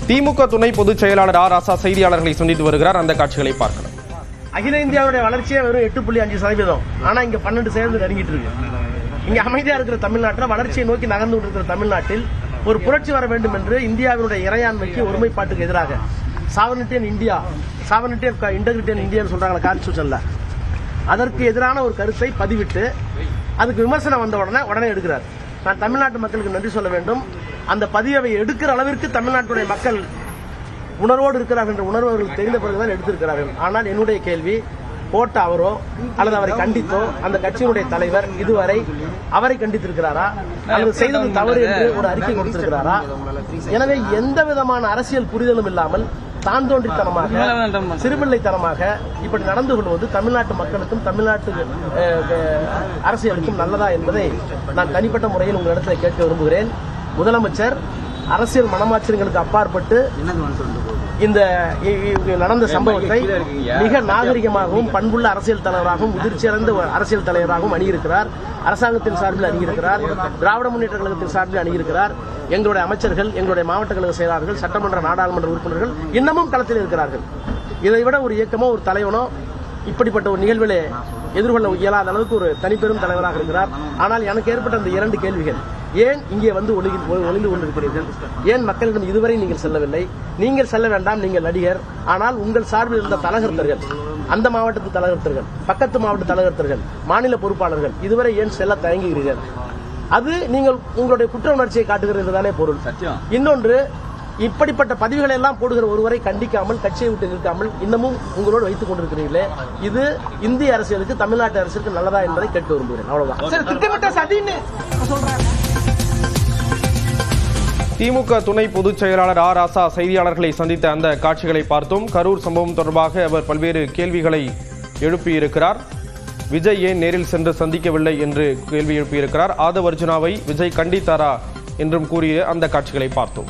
திமுக துணை பொதுச் செயலாளர் ராசா செய்தியாளர்களை சந்தித்து வருகிறார். அந்த காட்சிகளை பார்க்கலாம். அகில இந்தியாவுடைய வளர்ச்சியே வெறும் 8.5%. ஆனா இங்க 12% நெருங்கிட்டு இருக்கு. இங்க அமைதியா இருக்கிற தமிழ்நாட்டில் வளர்ச்சியை நோக்கி நகர்ந்து கொண்டிருக்கிற தமிழ்நாட்டில் ஒரு புரட்சி வர வேண்டும் என்று இந்தியாவினுடைய இறையாண்மைக்கு ஒருமைப்பாட்டுக்கு எதிராக sovereignty and India, sovereignty and integrity and இந்தியான்னு சொல்றாங்க கான்ஸ்டிடியூஷன்ல, அதற்கு எதிரான ஒரு கருத்தை பதிவிட்டு அதுக்கு விமர்சனம் வந்த உடனே எடுக்கிறார். நான் தமிழ்நாட்டு மக்களுக்கு நன்றி சொல்ல வேண்டும். அந்த பதிவை எடுக்கிற அளவிற்கு தமிழ்நாட்டுடைய மக்கள் உணர்வோடு இருக்கிறார்கள் என்ற உணர்வு அவர்கள் தெரிந்த பிறகுதான் எடுத்திருக்கிறார்கள். ஆனால் என்னுடைய கேள்வி, போட்ட அவரோ அல்லது அவரை கண்டித்தோ அந்த கட்சியினுடைய தலைவர் இதுவரை அவரை கண்டித்திருக்கிறாரா அல்லது செய்தது தவறு என்று ஒரு அறிக்கை கொடுத்திருக்கிறாரா? எனவே எந்த விதமான அரசியல் புரிதலும் இல்லாமல் தான் தோன்றித்தனமாக சிறுபிள்ளைத்தனமாக இப்படி நடந்து கொள்வது தமிழ்நாட்டு மக்களுக்கும் தமிழ்நாட்டு அரசியலுக்கும் நல்லதா என்பதை நான் தனிப்பட்ட முறையில் உங்களிடத்தில் கேட்க விரும்புகிறேன். முதலமைச்சர் அரசியல் மனமாச்சரியங்களுக்கு அப்பாற்பட்டு இந்த நடந்த சம்பவத்தை மிக நாகரிகமாகவும் பண்புள்ள அரசியல் தலைவராகவும் முதிர்ச்சியடைந்த அரசியல் தலைவராகவும் அணியிருக்கிறார். அரசாங்கத்தின் சார்பில் அணியிருக்கிறார், திராவிட முன்னேற்ற கழகத்தின் சார்பில் அணியிருக்கிறார். எங்களுடைய அமைச்சர்கள், எங்களுடைய மாவட்ட கழக செயலாளர்கள், சட்டமன்ற நாடாளுமன்ற உறுப்பினர்கள் இன்னமும் களத்தில் இருக்கிறார்கள். இதைவிட ஒரு இயக்கமோ ஒரு தலைவனோ இப்படிப்பட்ட ஒரு நிகழ்விலே எதிர்கொள்ள இயலாத அளவுக்கு ஒரு தனிப்பெரும் தலைவராக இருக்கிறார். ஆனால் எனக்கு ஏற்பட்ட அந்த 2 கேள்விகள், ஏன் இங்கே வந்து ஒளிந்து கொண்டிருக்கிறீர்கள்? ஏன் மக்களிடம் இதுவரை நீங்கள் செல்லவில்லை? நீங்கள் செல்ல வேண்டாம், நீங்கள் நடிகர். ஆனால் உங்கள் சார்பில் இருந்த தலகர்த்தர்கள், அந்த மாவட்டத்து தலகர்த்தர்கள், பக்கத்து மாவட்ட தலகர்த்தர்கள், மாநில பொறுப்பாளர்கள் இதுவரை ஏன் செல்ல தயங்குகிறீர்கள்? அது நீங்கள் உங்களுடைய குற்ற உணர்ச்சியை காட்டுகிறது தானே பொருள். இன்னொன்று, இப்படிப்பட்ட பதிவுகளை எல்லாம் போடுகிற ஒருவரை கண்டிக்காமல் கட்சியை விட்டு நிற்காமல் இன்னமும் உங்களோடு வைத்துக் கொண்டிருக்கிறீர்களே, இது இந்திய அரசியலுக்கு தமிழ்நாட்டு அரசியலுக்கு நல்லதா என்பதை கேட்க விரும்புகிறேன். அவ்வளவுதான். திமுக துணை பொதுச் செயலாளர் ராசா செய்தியாளர்களை சந்தித்த அந்த காட்சிகளை பார்த்தோம். கரூர் சம்பவம் தொடர்பாக அவர் பல்வேறு கேள்விகளை எழுப்பியிருக்கிறார். விஜய் ஏன் நேரில் சென்று சந்திக்கவில்லை என்று கேள்வி எழுப்பியிருக்கிறார். ஆதவ் அர்ஜுனாவை விஜய் கண்டித்தாரா என்றும் கூறிய அந்த காட்சிகளை பார்த்தோம்.